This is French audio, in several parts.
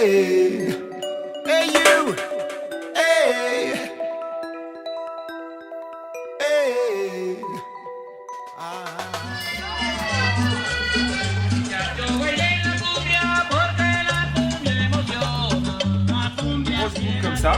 Hey, hey you, hey, hey. Comme ça,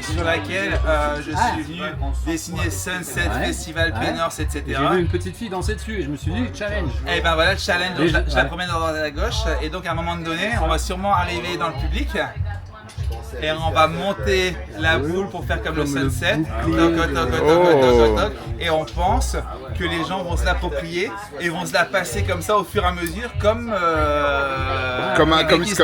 sur laquelle je suis venu dessiner Sunset, Festival, Pénors, etc. J'ai vu une petite fille danser dessus et je me suis dit challenge. Et ben voilà le challenge, donc je la promène à droite et à gauche et donc à un moment donné on va sûrement arriver dans le public et on va monter la boule pour faire comme le sunset, toc, et on pense que les gens vont se l'approprier et vont se la passer comme ça au fur et à mesure comme comme ça.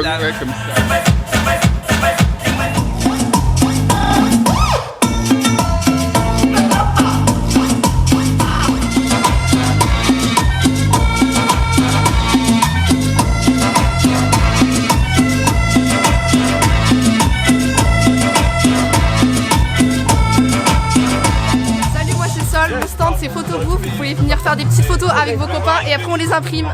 Le stand c'est Photobooth, vous pouvez venir faire des petites photos avec vos copains et après on les imprime.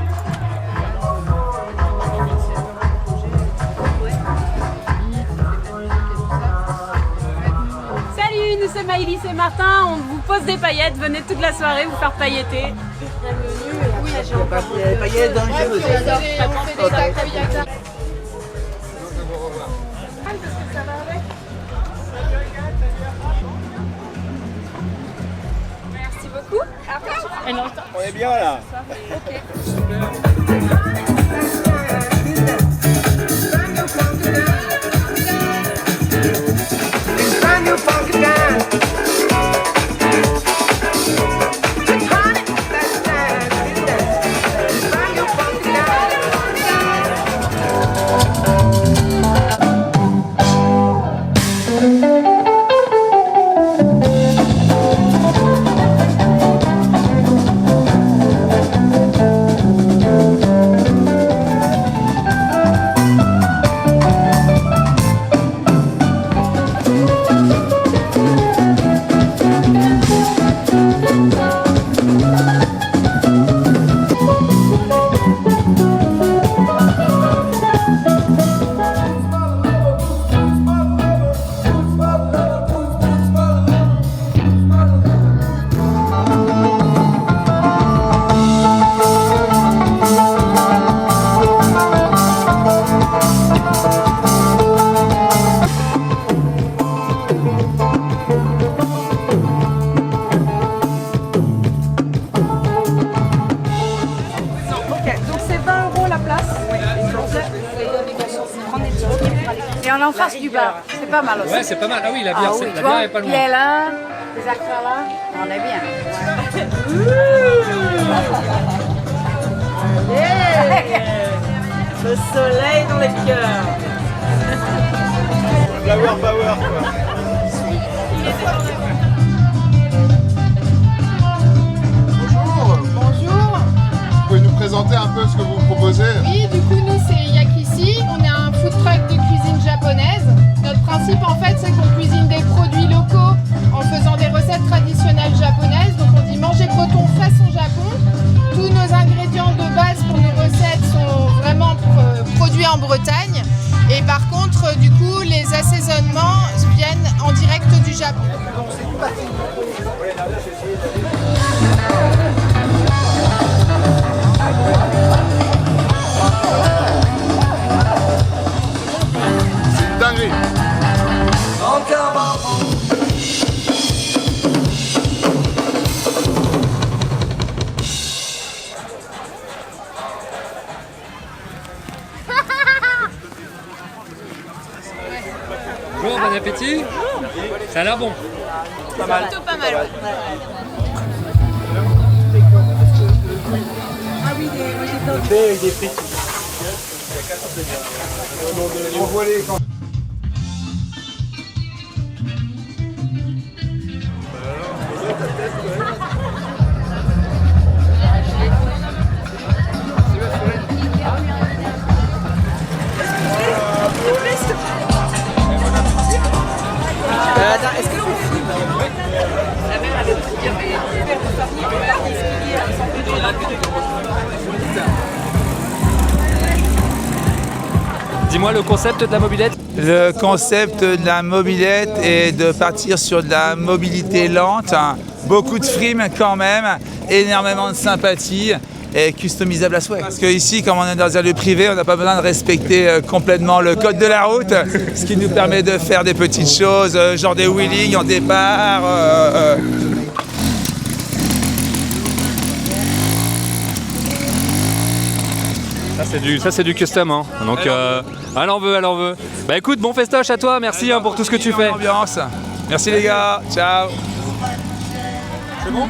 Salut, nous sommes Maëlys et Martin, on vous pose des paillettes, venez toute la soirée vous faire pailletter. Oui, des paillettes dangereuses. On fait des tacs avec ça. Merci beaucoup. On est bien là. Et on est en face du bar, c'est pas mal aussi. Ouais, c'est pas mal. Ah oui, la bière, oui, la bière est pas il loin. est là, les acteurs là, on est bien. Le soleil dans les cœurs. Flower power quoi. Bonjour. Vous pouvez nous présenter un peu ce que vous proposez? Oui, du coup, nous, c'est Yakishi. On est un food truck de cuisine japonaise. Notre principe, en fait, c'est qu'on cuisine des produits locaux en faisant des recettes traditionnelles japonaises. Donc, on dit manger breton façon Japon. Tous nos ingrédients de base pour nos recettes sont vraiment produits en Bretagne. Et par contre, du coup, les assaisonnements viennent en direct du Japon. Dinguerie. Bon, bon appétit. Ça a l'air bon. Plutôt pas mal. Ouais. Ah oui, des frites. Envoie-les quand. Attends, est-ce que l'on filme? La même avec Dis-moi le concept de la mobilette. Le concept de la mobilette est de partir sur de la mobilité lente, hein. Beaucoup de frime quand même, énormément de sympathie et customisable à souhait. Parce qu'ici, comme on est dans un lieu privé, on n'a pas besoin de respecter complètement le code de la route, ce qui nous permet de faire des petites choses, genre des wheelings en départ. Ça c'est du custom hein. Donc elle en veut. Bah écoute, bon festoche à toi, merci hein, pour tout ce que tu fais. Ambiance. Merci les gars, ciao. C'est bon ?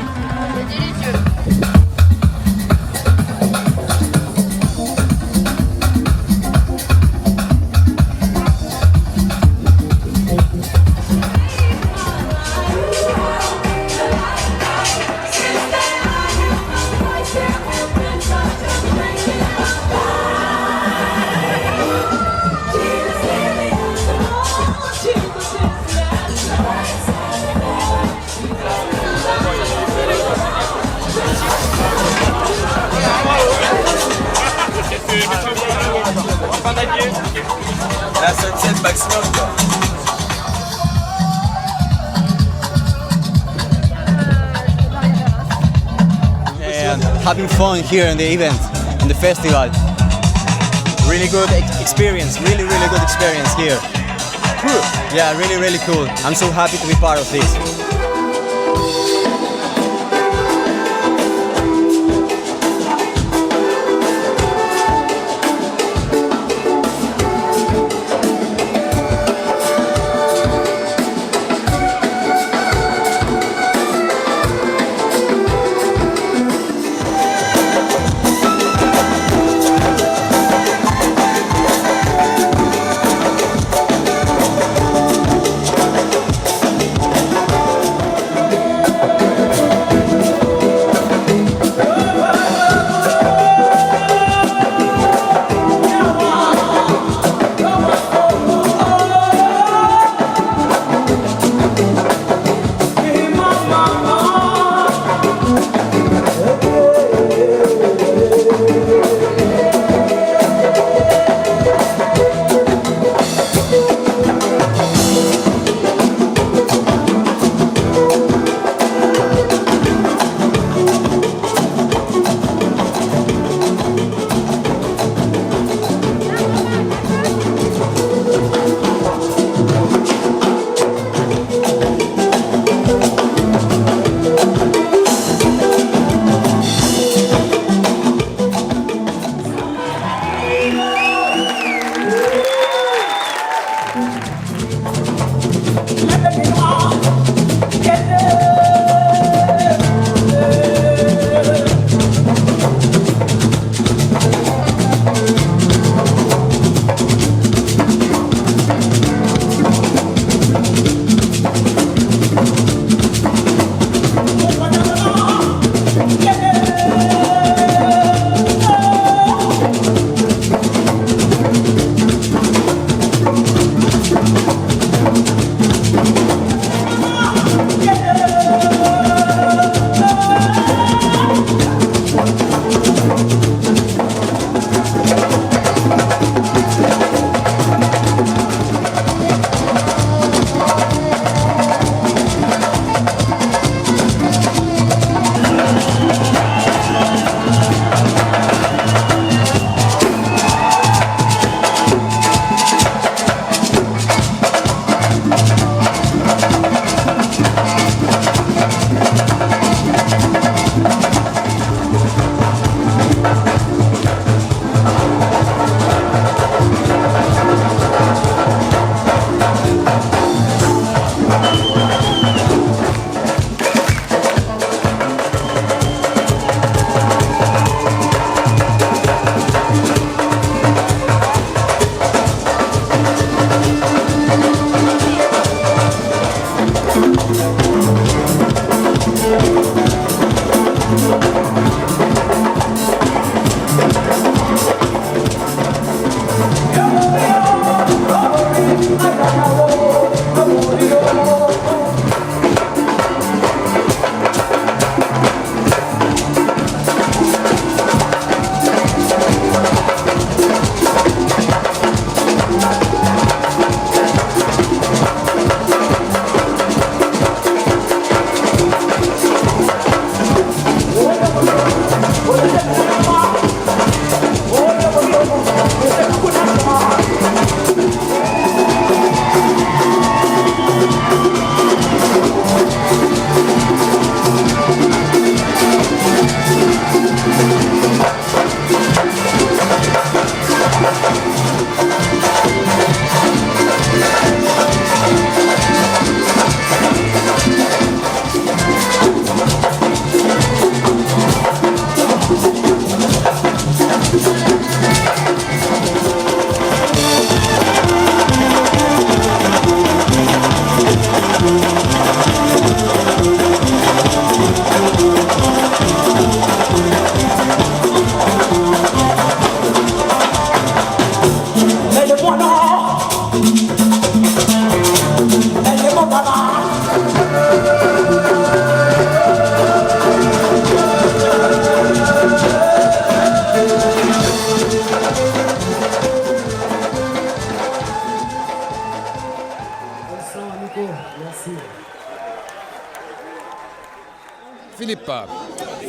La sunset maximum quoi. And having fun here in the event, in the festival. Really good experience, really good experience here. Yeah, really cool. I'm so happy to be part of this.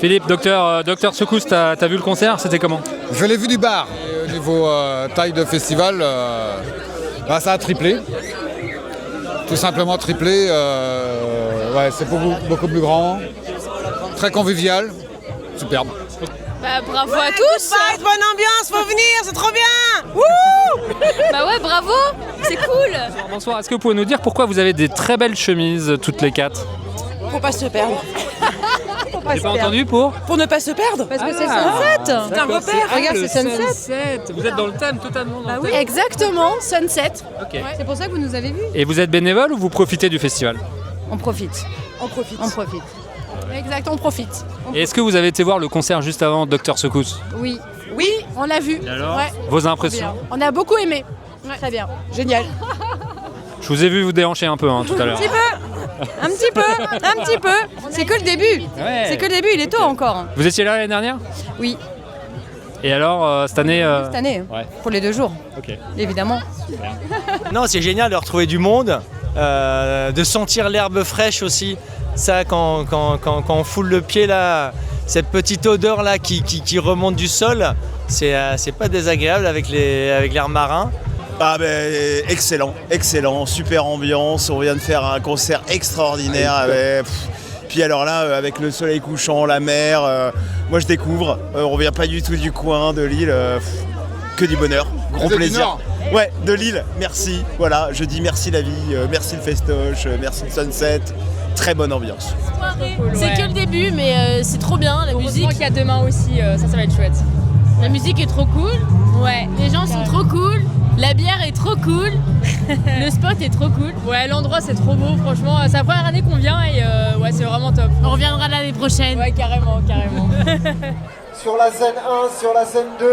Philippe, docteur Secousse, t'as vu le concert? C'était comment? Je l'ai vu du bar. Et au niveau taille de festival, ça a triplé. Tout simplement triplé. Ouais, c'est beaucoup plus grand. Très convivial. Superbe. Bah bravo à tous. Bonne ambiance, faut venir, c'est trop bien. Wouh. Bah ouais, bravo, c'est cool. Bonsoir, est-ce que vous pouvez nous dire pourquoi vous avez des très belles chemises toutes les quatre? Faut pas se perdre. J'ai pas entendu pour Ne pas se perdre. Parce que c'est Sunset. C'est un repère. Regarde, c'est Sunset. Vous êtes dans le thème totalement. Bah oui. Exactement, Sunset. Ok. Ouais, c'est pour ça que vous nous avez vus. Et vous êtes bénévole ou vous profitez du festival? On profite. On profite. On profite. Exact, on profite. Et est-ce que vous avez été voir le concert juste avant Dr Secousse? Oui. Oui, on l'a vu. Et alors, Ouais. vos impressions? On a beaucoup aimé. Très bien. Génial. Je vous ai vu vous déhancher un peu tout à l'heure. Un petit peu. C'est que le début. Ouais. C'est que le début, il est tôt encore. Vous étiez là l'année dernière? Oui, Et alors, cette année cette année. Ouais. Pour les 2 jours, Ok. évidemment. Non, c'est génial de retrouver du monde, de sentir l'herbe fraîche aussi. Ça, quand on foule le pied là, cette petite odeur là qui remonte du sol, c'est pas désagréable avec l'air marin. Ah ben excellent, super ambiance, on vient de faire un concert extraordinaire. Puis alors là, avec le soleil couchant, la mer, moi je découvre, on vient pas du tout du coin de l'île, que du bonheur, gros Vous êtes du plaisir. Nord? Ouais, de Lille, merci, voilà, je dis merci la vie, merci le festoche, merci le sunset, très bonne ambiance. C'est que le début, mais c'est trop bien. La musique. Qu'il y a demain aussi, ça va être chouette. La musique est trop cool. Ouais. Les gens sont trop cool. La bière est trop cool. Le spot est trop cool. Ouais, l'endroit c'est trop beau. Franchement, c'est la première année qu'on vient et ouais, c'est vraiment top. On reviendra l'année prochaine. Ouais, carrément. Sur la scène 1, sur la scène 2.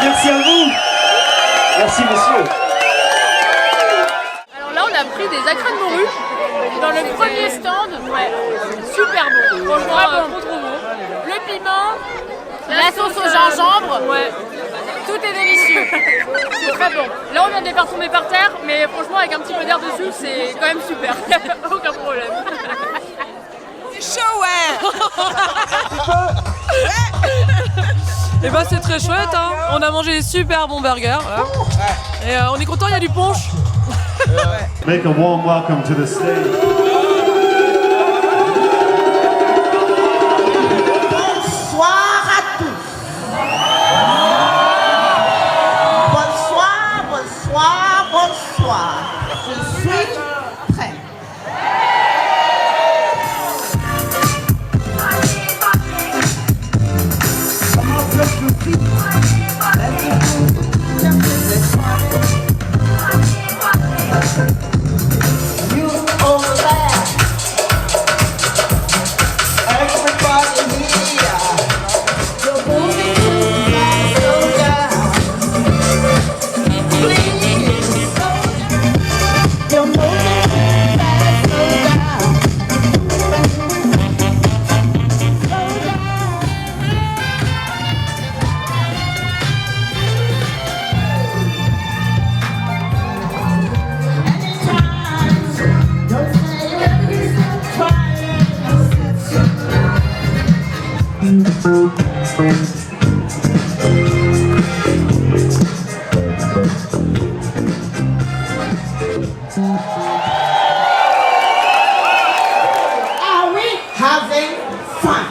Merci à vous. Merci monsieur. Alors là, on a pris des acras de morue dans le premier stand. Ouais, super bon. Franchement, trop bon. Le piment, la sauce au gingembre. Ouais. Tout est délicieux. C'est très bon. Là, on vient de les faire tomber par terre, mais franchement, avec un petit peu d'air dessus, c'est quand même super. Aucun problème. C'est chaud, ouais. Et bah c'est très chouette, hein. On a mangé des super bons burgers. Voilà. Et on est content, il y a du punch. Make a warm welcome to the stage. Bonsoir à tous. Bonsoir. Je suis prêt. You over there. Are we having fun?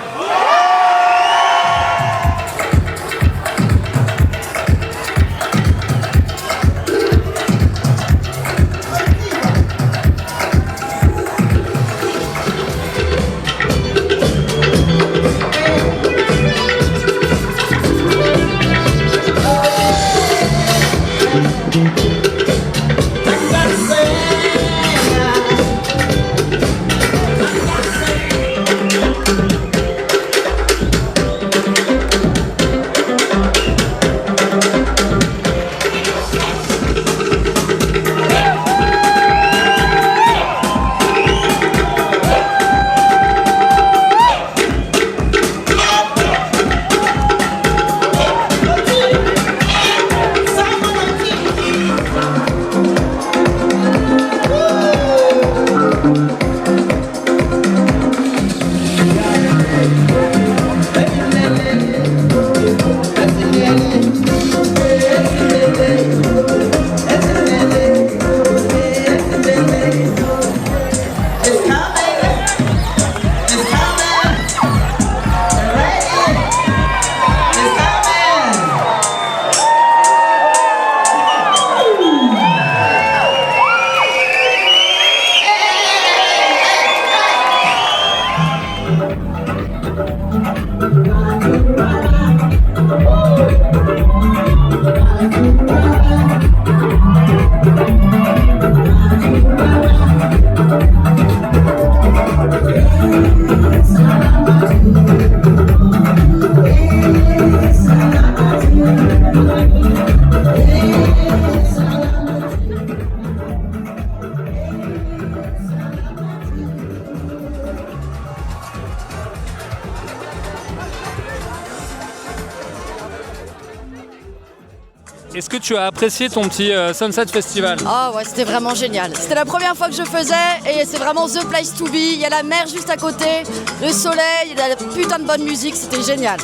Est-ce que tu as apprécié ton petit Sunset Festival? Ah ouais, c'était vraiment génial. C'était la première fois que je faisais et c'est vraiment the place to be. Il y a la mer juste à côté, le soleil, il y a la putain de bonne musique, c'était génial.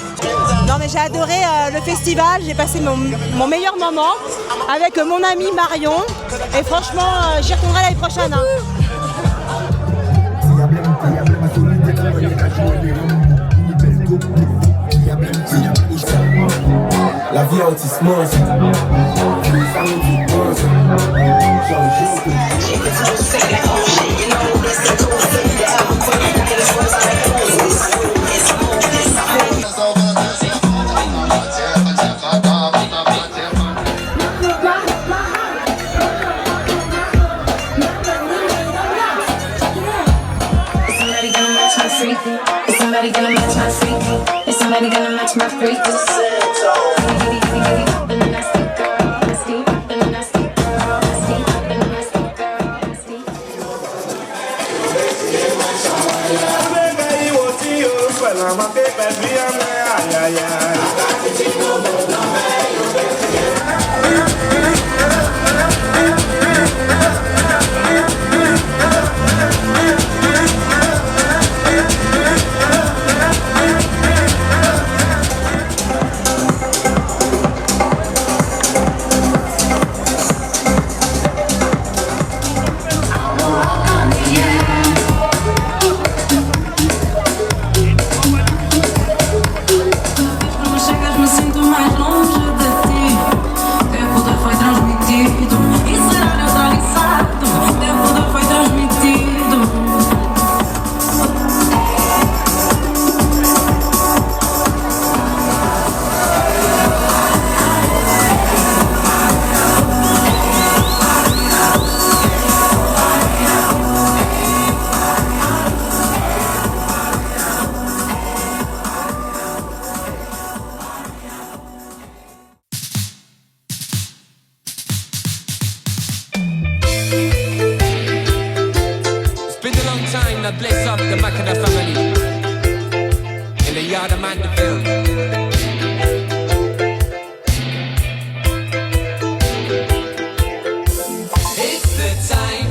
Non mais j'ai adoré le festival, j'ai passé mon meilleur moment avec mon ami Marion et franchement j'y retournerai l'année prochaine. Hein. La vie autiste-mose. Somebody gonna match my freak. time to bless up the Macana family in the yard of Mandeville. It's the time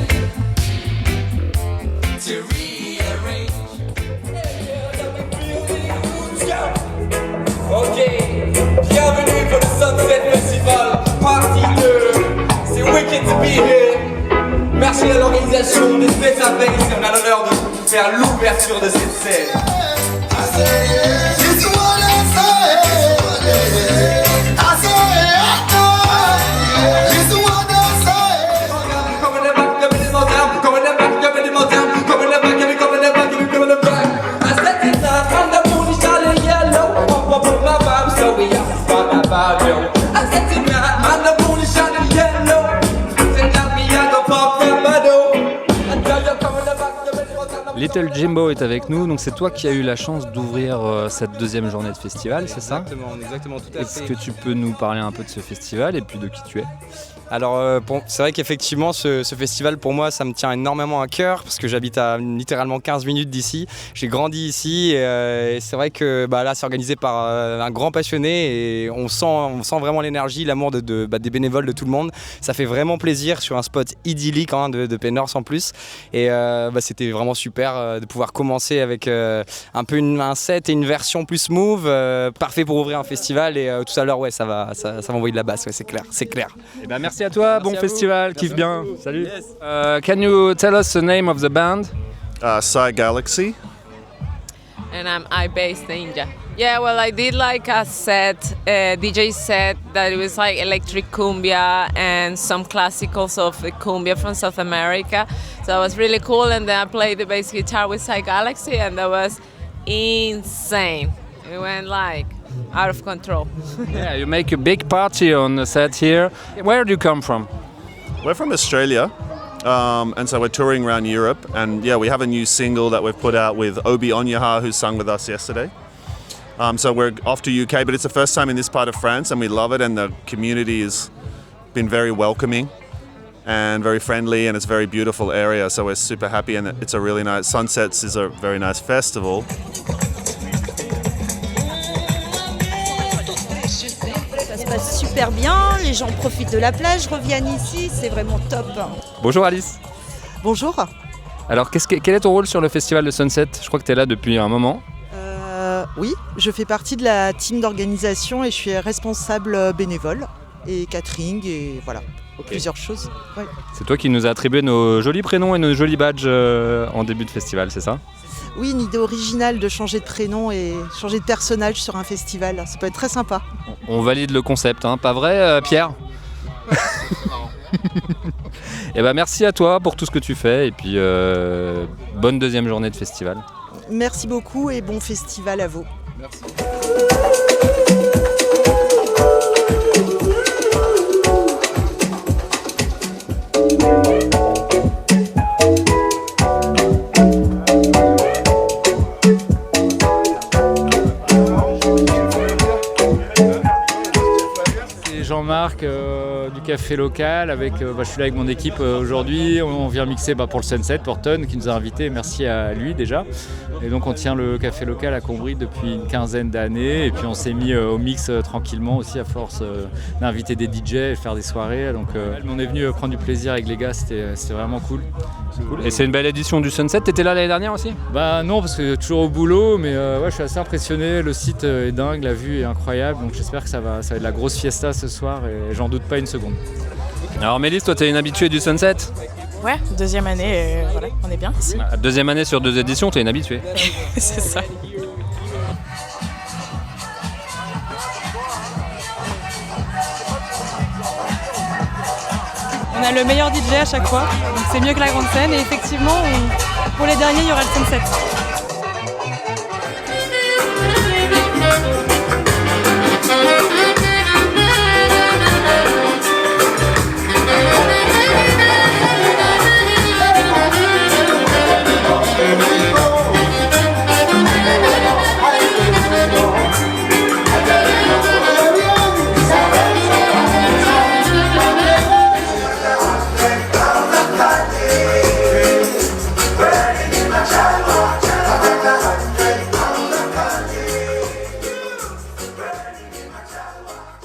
to rearrange. l'organisation des Space à Base et on a l'honneur de faire l'ouverture de cette scène. Little Jimbo est avec nous, donc c'est toi qui as eu la chance d'ouvrir cette deuxième journée de festival, c'est ça ? Exactement, tout à fait. Est-ce que tu peux nous parler un peu de ce festival et puis de qui tu es ? Alors c'est vrai qu'effectivement ce festival pour moi ça me tient énormément à cœur parce que j'habite à littéralement 15 minutes d'ici, j'ai grandi ici et c'est vrai que là c'est organisé par un grand passionné et on sent vraiment l'énergie, l'amour des bénévoles, de tout le monde. Ça fait vraiment plaisir sur un spot idyllique de Pénors en plus et c'était vraiment super de pouvoir commencer avec un peu un set et une version plus smooth, parfait pour ouvrir un festival et tout à l'heure ça va envoyer de la basse, ouais, c'est clair. Et merci à toi, bon festival, kiffe bien. Salut. Can you tell us the name of the band? Psy Galaxy. And I'm iBase Ninja. Yeah, well, I did like a set, a DJ set that was like electric cumbia and some classicals of the cumbia from South America. So it was really cool, and then I played the bass guitar with Psy Galaxy, and that was insane. It went like out of control. Yeah, you make a big party on the set here. Where do you come from? We're from Australia, and so we're touring around Europe. And yeah, we have a new single that we've put out with Obi Onyaha, who sang with us yesterday. So we're off to UK, but it's the first time in this part of France, and we love it. And the community has been very welcoming and very friendly, and it's a very beautiful area. So we're super happy, and it's a really nice. Sunsets is a very nice festival. Ça se passe super bien, les gens profitent de la plage, reviennent ici, c'est vraiment top. Bonjour Alice. Bonjour. Alors quel est ton rôle sur le festival de Sunset? Je crois que tu es là depuis un moment. Oui, je fais partie de la team d'organisation et je suis responsable bénévole et catering et voilà, plusieurs choses. Ouais. C'est toi qui nous as attribué nos jolis prénoms et nos jolis badges en début de festival, c'est ça? Oui, une idée originale de changer de prénom et changer de personnage sur un festival, ça peut être très sympa. On valide le concept, hein, pas vrai Pierre? Et merci à toi pour tout ce que tu fais et puis bonne deuxième journée de festival. Merci beaucoup et bon festival à vous. Merci. Jean-Marc du café local, je suis là avec mon équipe aujourd'hui, on vient mixer pour le Sunset, pour Ton qui nous a invités, merci à lui déjà. Et donc on tient le café local à Combry depuis une quinzaine d'années et puis on s'est mis au mix tranquillement aussi à force d'inviter des DJ et faire des soirées. Donc on est venu prendre du plaisir avec les gars, c'était vraiment cool. Et c'est une belle édition du Sunset, t'étais là l'année dernière aussi? Non, parce que toujours au boulot, mais je suis assez impressionné, le site est dingue, la vue est incroyable, donc j'espère que ça va être la grosse fiesta ce soir et j'en doute pas une seconde. Alors Mélisse, toi t'es une habituée du Sunset? Ouais, deuxième année, voilà, on est bien ici. Deuxième année sur 2 éditions, t'es une habituée. C'est ça. On a le meilleur DJ à chaque fois, donc c'est mieux que la grande scène et effectivement, pour les derniers, il y aura le Sunset.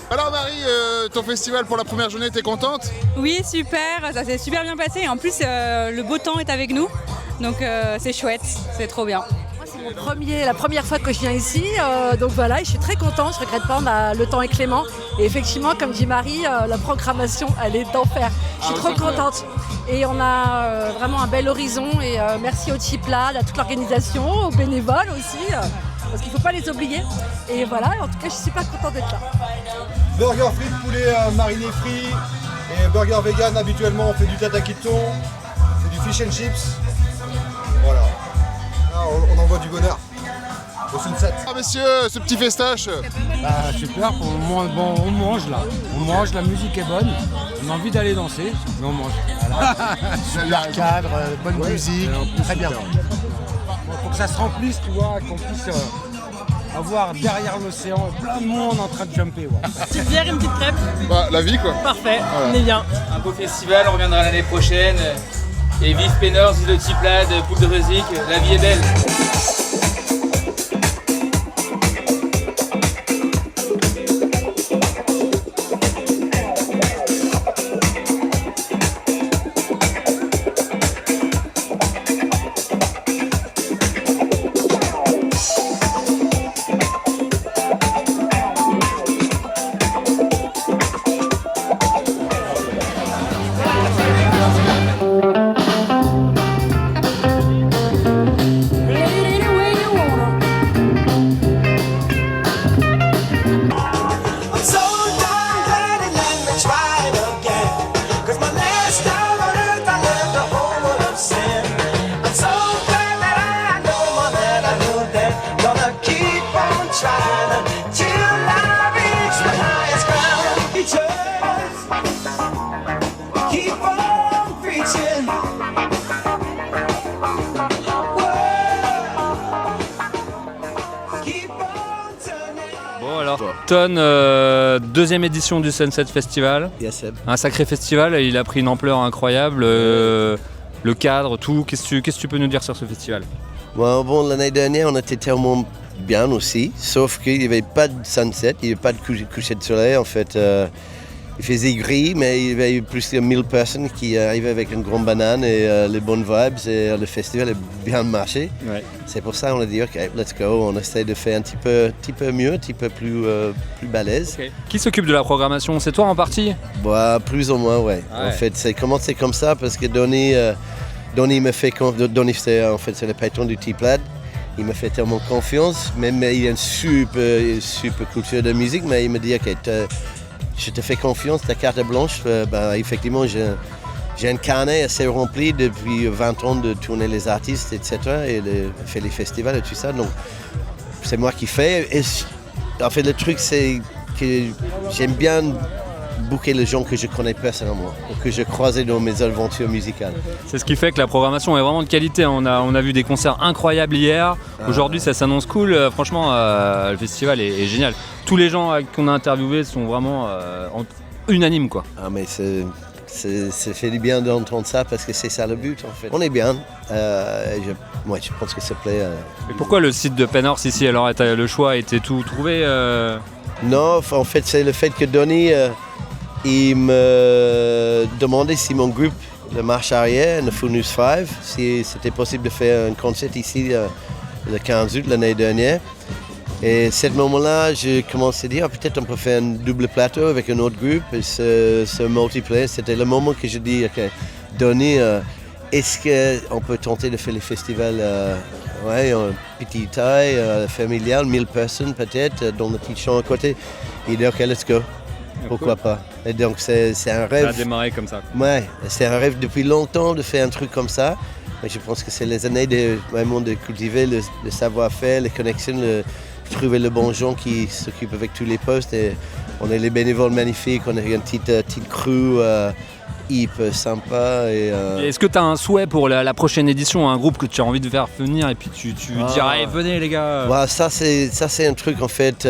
Alors Marie, ton festival pour la première journée, t'es contente? Oui, super, ça s'est super bien passé. En plus, le beau temps est avec nous, donc c'est chouette, c'est trop bien. Moi, c'est la première fois que je viens ici, donc voilà, je suis très contente, je regrette pas, le temps est clément. Et effectivement, comme dit Marie, la programmation, elle est d'enfer. Je suis trop contente. Et on a vraiment un bel horizon et merci au Tiplad, à toute l'organisation, aux bénévoles aussi, parce qu'il ne faut pas les oublier. Et voilà, en tout cas, je suis super contente d'être là. Burger frites, poulet mariné frit et burger vegan, habituellement on fait du tataki de thon, c'est du fish and chips. Voilà, là, on envoie du bonheur au Sunset. Ah messieurs, ce petit festoche. Super, pour le moment, bon, on mange là. On mange, la musique est bonne, on a envie d'aller danser, mais on mange. Voilà. Super cadre, bonne musique, très bien. Pour que ça se remplisse, tu vois, qu'on puisse avoir derrière l'océan plein de monde en train de jumper. Ouais. Petite bière, une petite crêpe. Bah, la vie quoi. Parfait, voilà. On est bien. Un beau festival, on reviendra l'année prochaine. Et vive Pénors, vive le Tiplad, Poule de Rosic, la vie est belle. Ton, deuxième édition du Sunset Festival. Yes, un sacré festival, il a pris une ampleur incroyable. Le cadre, tout. Qu'est-ce que tu peux nous dire sur ce festival? Bon, l'année dernière, on était tellement bien aussi, sauf qu'il n'y avait pas de sunset, il n'y avait pas de coucher de soleil. En fait, il faisait gris, mais il y avait plus de 1000 personnes qui arrivaient avec une grande banane et les bonnes vibes. Et le festival a bien marché. Ouais. C'est pour ça qu'on a dit, OK, let's go. On essaie de faire un petit peu mieux, un petit peu plus balèze. Okay. Qui s'occupe de la programmation? C'est toi en partie? Plus ou moins, ouais. En fait, c'est commencé comme ça parce que Donny m'a fait confiance. Donny, c'est le patron du Tiplad. Il m'a fait tellement confiance. Même il a une super culture de musique, mais il m'a dit, OK, je te fais confiance, ta carte blanche. Effectivement, j'ai un carnet assez rempli depuis 20 ans de tourner les artistes, etc. et faire les festivals et tout ça. Donc, c'est moi qui fais. Et en fait, le truc, c'est que j'aime bien booker les gens que je connais personnellement ou que je croisais dans mes aventures musicales. C'est ce qui fait que la programmation est vraiment de qualité. On a vu des concerts incroyables hier. Aujourd'hui, ça s'annonce cool. Franchement, le festival est génial. Tous les gens qu'on a interviewés sont vraiment unanimes, quoi. Mais ça fait du bien d'entendre ça parce que c'est ça le but, en fait. On est bien. Je pense que ça plaît. Et pourquoi le site de Pénors ici? Alors, le choix était tout trouvé Non, en fait, c'est le fait que Donny il me demandait si mon groupe de marche arrière, The Funus 5, si c'était possible de faire un concert ici le 15 août l'année dernière. Et à ce moment-là, j'ai commencé à dire peut-être on peut faire un double plateau avec un autre groupe. Et ce multiplayer, c'était le moment que j'ai dit, OK, Donny, est-ce qu'on peut tenter de faire les festivals en petite taille, familial, 1000 personnes peut-être, dans le petit champ à côté. Il dit, OK, let's go. Pourquoi pas? Et donc c'est un rêve. Ça a démarré comme ça. Ouais, c'est un rêve depuis longtemps de faire un truc comme ça. Et je pense que c'est les années de cultiver le savoir-faire, les connexions, trouver les bons gens qui s'occupent avec tous les postes. Et on est les bénévoles magnifiques, on a une petite crew hyper sympa. Est-ce que tu as un souhait pour la prochaine édition, un groupe que tu as envie de faire venir et puis tu diras hey, venez les gars? Ça c'est un truc en fait.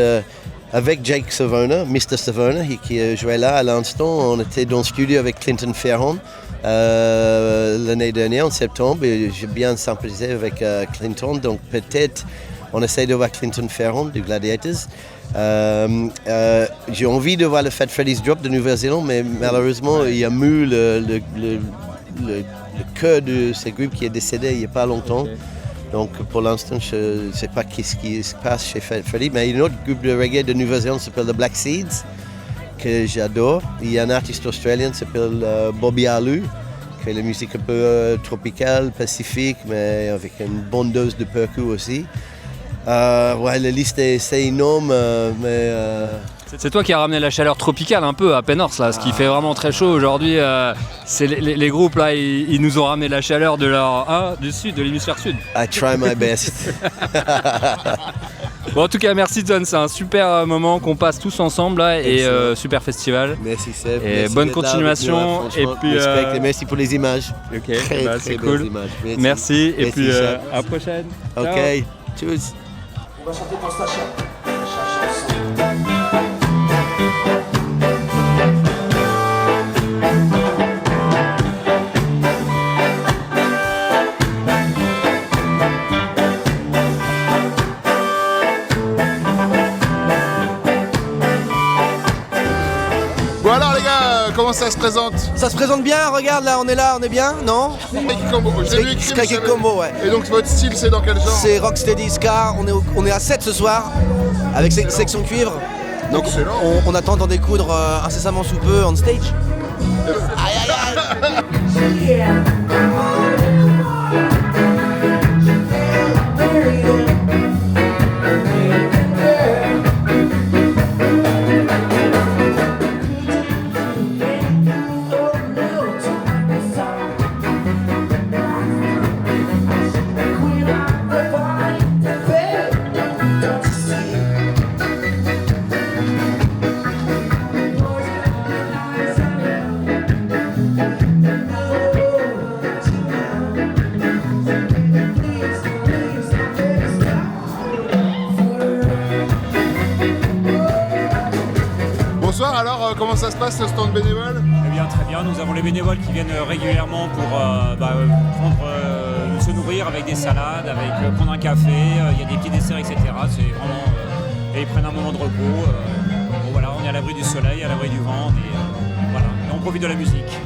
Avec Jake Savona, Mr. Savona, qui jouait là à l'instant, on était dans le studio avec Clinton Ferron l'année dernière, en septembre, et j'ai bien sympathisé avec Clinton, donc peut-être on essaie de voir Clinton Ferron du Gladiators. J'ai envie de voir le Fat Freddy's Drop de Nouvelle-Zélande, mais malheureusement, il y a le cœur de ce groupe qui est décédé il n'y a pas longtemps. Donc pour l'instant, je ne sais pas ce qui se passe chez Freddy, mais il y a un autre groupe de reggae de Nouvelle-Zélande qui s'appelle The Black Seeds, que j'adore. Il y a un artiste australien qui s'appelle Bobby Alou, qui fait la musique un peu tropicale, pacifique, mais avec une bonne dose de percu aussi. Ouais, la liste c'est énorme, mais... C'est toi qui as ramené la chaleur tropicale un peu à Penhorst, là, ce qui fait vraiment très chaud aujourd'hui. C'est les groupes là, ils nous ont ramené la chaleur du sud, de l'hémisphère sud. I try my best. Bon, en tout cas, merci Ton, c'est un super moment qu'on passe tous ensemble là, et super festival. Merci Seb. Et merci bonne continuation. Là, et puis merci pour les images. Ok, c'est cool. Images. Merci. Et puis à la prochaine. Ok, ciao. Tchuss. On va chanter pour Sacha. Bon alors les gars, comment ça se présente? Ça se présente bien, regarde là, on est bien, non? Combo, j'ai lu Scracky Combo, ouais. Et donc votre style c'est dans quel genre? C'est Rocksteady Ska, on est à 7 ce soir, avec section cuivre. Donc on attend d'en découdre incessamment sous peu on stage. Aïe aïe aïe. Bonsoir, alors comment ça se passe le stand bénévole? Eh bien très bien, nous avons les bénévoles qui viennent régulièrement pour se nourrir avec des salades, avec prendre un café, il y a des petits desserts, etc. C'est vraiment, et ils prennent un moment de repos. Bon, voilà, on est à l'abri du soleil, à l'abri du vent, voilà, et on profite de la musique.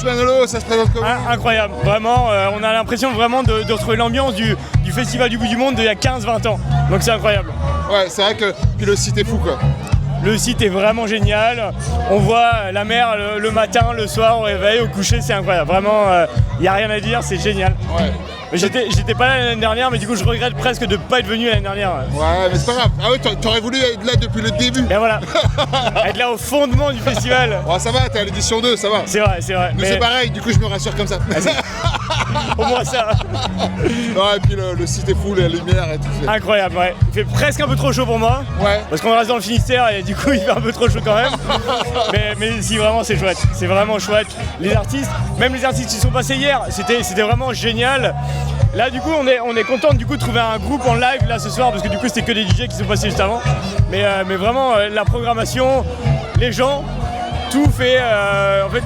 Manolo, ça se présente comment? Incroyable, vraiment, on a l'impression vraiment de retrouver l'ambiance du festival du bout du monde d'il y a 15-20 ans, donc c'est incroyable. Ouais, c'est vrai que puis le site est fou quoi. Le site est vraiment génial, on voit la mer le matin, le soir, au réveil, au coucher, c'est incroyable, vraiment, il n'y a rien à dire, c'est génial. Ouais. J'étais pas là l'année dernière, mais du coup je regrette presque de ne pas être venu l'année dernière. Ouais, mais c'est pas grave. Ah ouais, t'aurais voulu être là depuis le début. Et voilà, être là au fondement du festival. Oh, ça va, t'es à l'édition 2, ça va. C'est vrai, c'est vrai. Nous c'est pareil, du coup je me rassure comme ça. Au moins ça. Ouais, et puis le site est fou, les lumières et tout. Incroyable, ouais. Il fait presque un peu trop chaud pour moi. Ouais. Parce qu'on reste dans le Finistère et du coup il fait un peu trop chaud quand même. mais si, vraiment c'est chouette. C'est vraiment chouette. Les artistes, même les artistes qui sont passés hier, c'était vraiment génial. Là du coup on est content du coup de trouver un groupe en live là ce soir parce que du coup c'était que des DJ qui sont passés juste avant. Mais vraiment la programmation, les gens, tout fait. En fait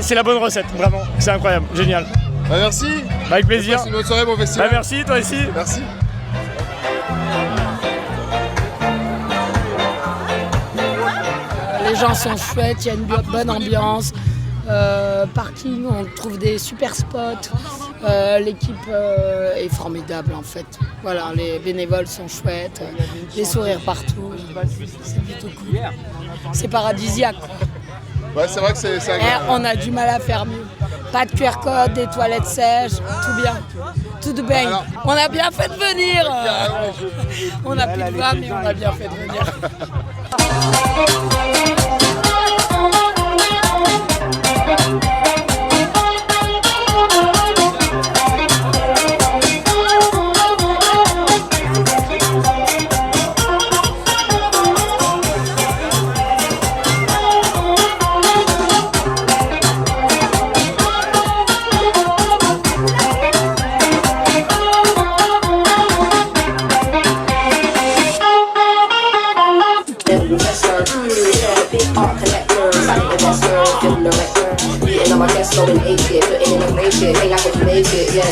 c'est la bonne recette, vraiment. C'est incroyable, génial. Bah merci. Avec plaisir. Bonne soirée, bon festival. Bah merci, toi aussi. Merci. Les gens sont chouettes, il y a une bonne ambiance. Parking, on trouve des super spots. L'équipe est formidable en fait. Voilà, les bénévoles sont chouettes, les sourires partout. C'est plutôt cool. C'est paradisiaque. Ouais, c'est vrai que c'est agréable. On a du mal à faire mieux. Pas de QR code, des toilettes sèches, tout bien. Tout de bien. Alors, on a bien fait de venir. On a plus de voix, mais on a bien fait de venir. make it, put it in the make it, ain't like what you make it, yeah,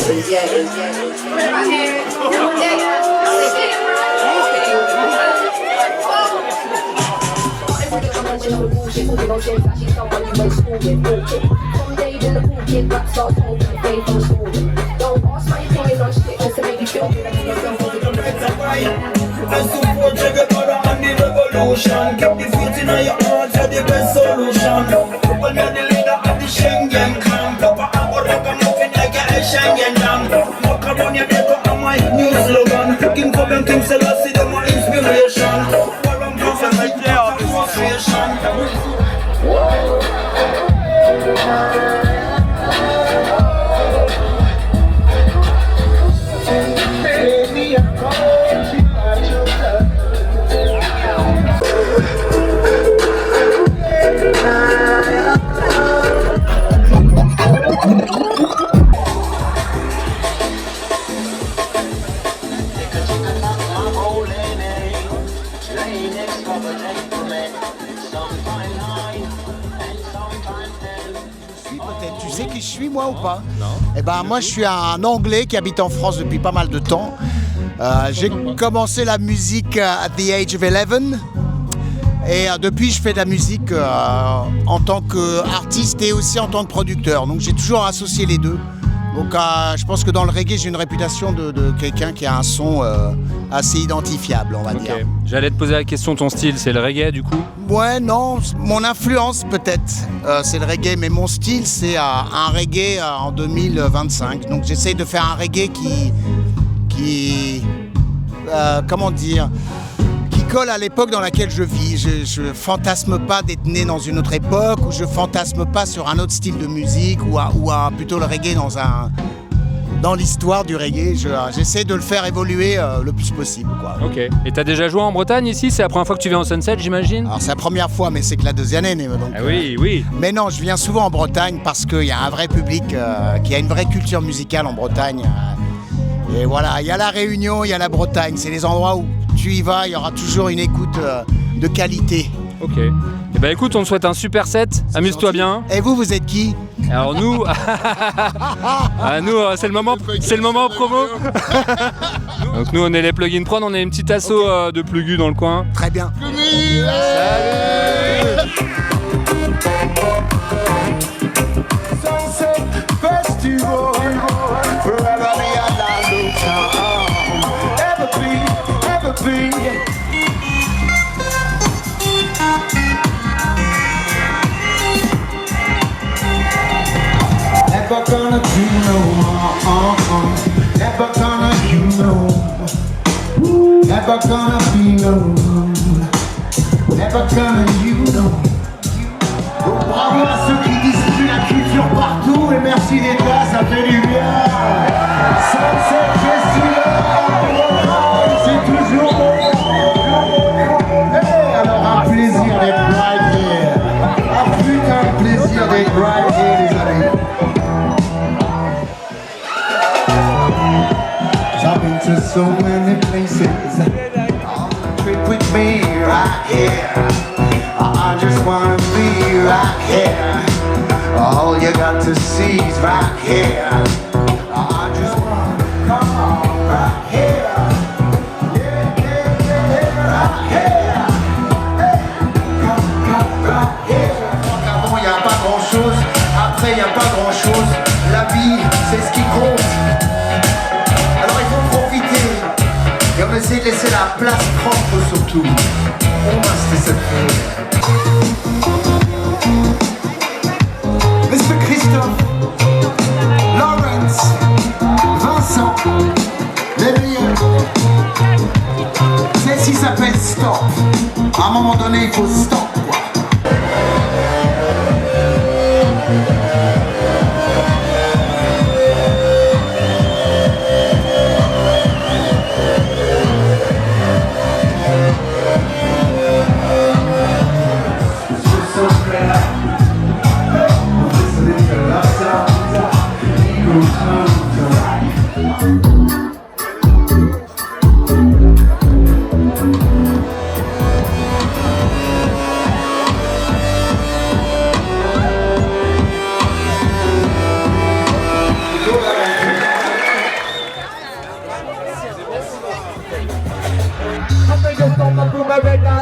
And support your brother and the revolution. Keep the faith in your heart, you're the best solution. When you're the leader of the Schengen clan, Papa Ambo Ragamuffin like a Schengen dam. Walk around your day to my new slogan. King Kobe and King Selassie, they're my inspiration. Warren Buffett, my frustration. Tu sais qui je suis moi ou pas? Non. Eh ben moi je suis un Anglais qui habite en France depuis pas mal de temps. J'ai commencé la musique at the age of 11 et depuis je fais de la musique en tant qu'artiste et aussi en tant que producteur. Donc j'ai toujours associé les deux. Donc je pense que dans le reggae j'ai une réputation de quelqu'un qui a un son assez identifiable, on va dire. J'allais te poser la question, ton style c'est le reggae du coup? Ouais, non, mon influence peut-être c'est le reggae, mais mon style c'est un reggae en 2025. Donc j'essaye de faire un reggae qui comment dire, qui colle à l'époque dans laquelle je vis. Je fantasme pas d'être né dans une autre époque, ou je fantasme pas sur un autre style de musique, ou plutôt le reggae dans l'histoire du reggae. J'essaie de le faire évoluer le plus possible, quoi. Ok. Et t'as déjà joué en Bretagne ici? C'est la première fois que tu viens au Sunset, j'imagine? Alors c'est la première fois, mais c'est que la deuxième année. Donc, oui. Mais non, je viens souvent en Bretagne parce qu'il y a un vrai public, qui a une vraie culture musicale en Bretagne. Et voilà, il y a la Réunion, il y a la Bretagne. C'est les endroits où tu y vas, il y aura toujours une écoute de qualité. Ok. Eh ben écoute, on te souhaite un super set. Amuse-toi bien. Et vous êtes qui? Alors nous, c'est le moment promo. Donc nous, on est les Plug-in Prod, on est une petite asso de plugus dans le coin. Très bien. Salut. Never gonna do no harm, never gonna do no, never gonna be no, never gonna you know. Donc bravo à ceux qui distribuent la culture partout et merci d'être là, ça fait du bien. Sunset Festival, c'est toujours bon. Hey, alors un plaisir d'être right here. Un putain de plaisir d'être right here, les amis. I've been to so many places. Trip with me right here. I just wanna be right here. All you got to see is right here. I just wanna come on right here. Yeah, right here. Hey, come right here. Avant y a pas grand chose, après y a pas grand chose. La vie, c'est ce qui compte. Et on essaie de laisser la place propre surtout. On must disappear. Mr. Christophe, Lawrence, Vincent, les meilleurs. Celle-ci s'appelle Stop. À un moment donné, il faut stop, quoi.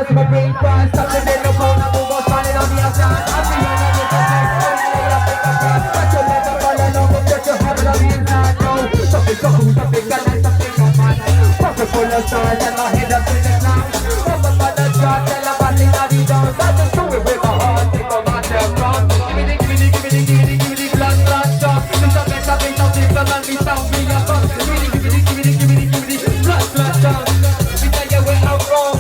to my brain fast. Stop the dead, no phone, I move on, standing on the outside. I feel like I get the next one, lay up in the grass. But you never fall along, but just you have it on the inside. No, something so cool, something that like something so fun. Pocket full of stars and my head up in the clouds. From the mother shot, tell a batting that he does. I just do it with my heart, take my matter from. Give me the blood, blood shot. It's a better thing, something that man, me sound me a fuck. Give me the blood, blood shot. We tell you where I'm wrong.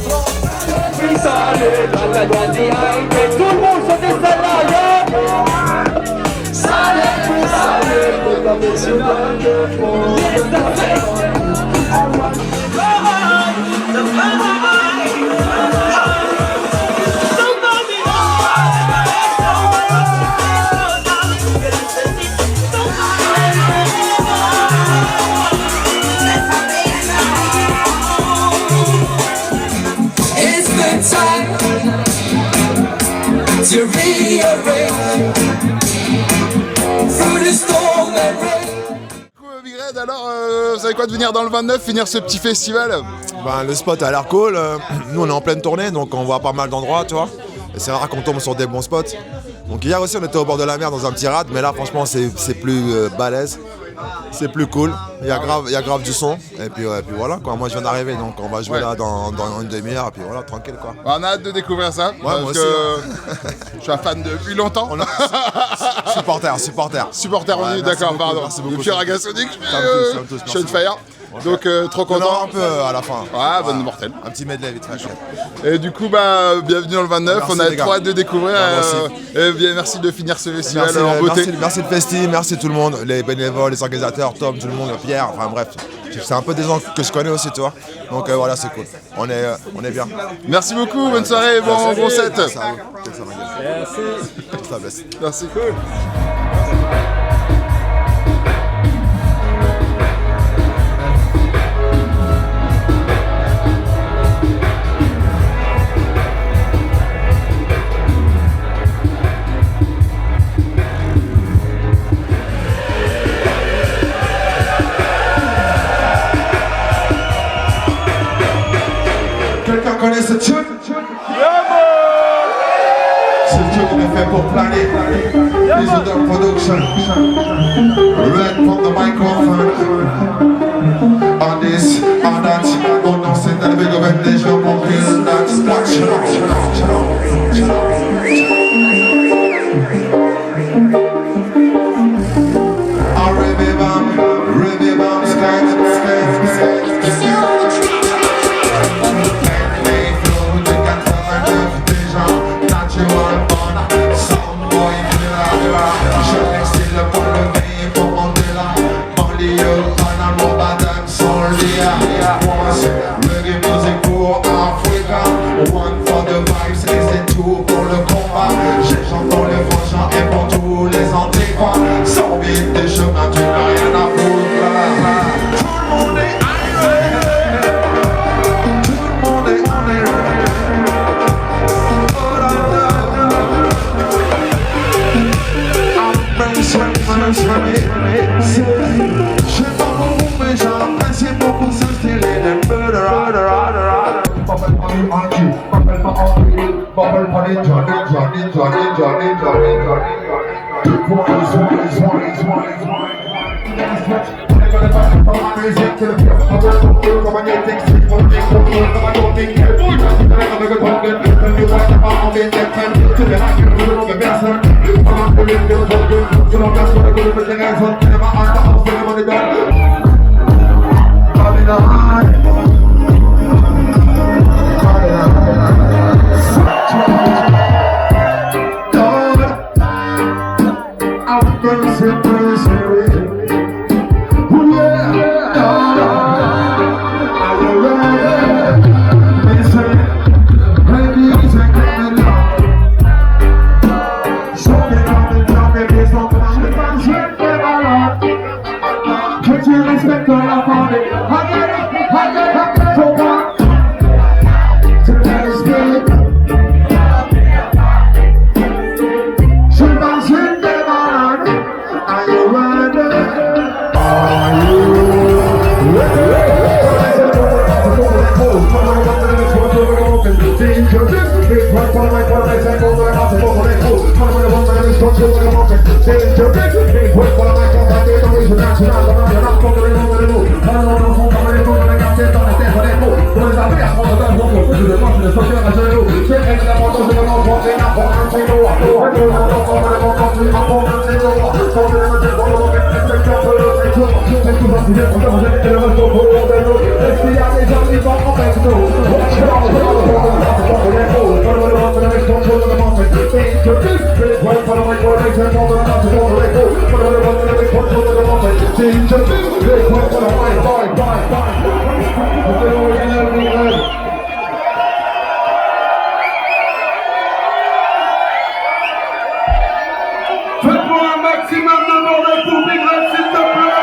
We solid, like a dandy eye. Tout le monde se décèle là, solid, solid, with a vision of the fall. Yes, that's it. It's the time to rearrange through the storm and rain. Big Red, alors, vous savez quoi de venir dans le 29, finir ce petit festival? Ben, le spot a l'air cool. Nous, on est en pleine tournée, donc on voit pas mal d'endroits, tu vois. Et c'est rare qu'on tombe sur des bons spots. Donc hier aussi, on était au bord de la mer dans un petit rad, mais là, franchement, c'est plus balèze. C'est plus cool. Il y a grave du son. Et puis voilà, quoi. Moi, je viens d'arriver, donc on va jouer là dans une demi-heure. Et puis voilà, tranquille, quoi. On a hâte de découvrir ça. Ouais, parce moi aussi. Je suis un fan depuis longtemps. Supporter. Supporter, on Ouais, dit, merci d'accord, beaucoup, pardon. merci beaucoup. Depuis Ragasonic, Ça me touche, merci Shunfire. Donc trop content. Non, un peu à la fin. Ouais, bonne mortelle. Un petit medley vite fait. Et du coup, bienvenue dans le 29. Merci, on a les gars. trop hâte de découvrir. Ouais, moi Et bien, merci de finir ce festival en beauté. Merci le festi, merci tout le monde, les bénévoles, les organisateurs, Tom, tout le monde, Pierre, enfin bref. C'est un peu des gens que je connais aussi, tu vois. Donc voilà, c'est cool. On est bien. Merci beaucoup, bonne soirée, bon set. Merci. Ça blesse. Merci, cool. Quelqu'un connaît ce tune? Ce tune est fait pour planer. Digital Production. Red from the microphone. On this, on that. On non, c'est dans le big event des gens pour kill that splash. Ribby bam, skank. Reggae music pour Africa. One for the vibes, et c'est tout pour le combat. J'ai j'entends les frangins et pour tous les antiquois. Sans vite des chemins, tu n'as rien à foutre. Tout le monde est irate. Tout le monde est irate. Je sais pas beaucoup, mais j'apprécie beaucoup ce style et Bubble money, Johnny. Big Faites-moi un maximum de bordel pour Big Red, s'il te plaît.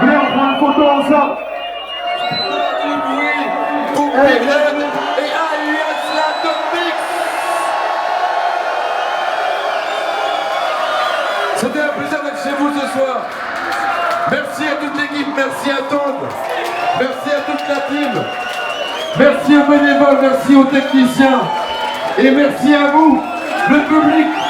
Viens, on prend une photo ensemble. Pour Big Red et alias la Top Mix. C'était un plaisir d'être chez vous ce soir. Merci à toute l'équipe, merci à Todd, merci à toute la team, merci aux bénévoles, merci aux techniciens et merci à vous, le public.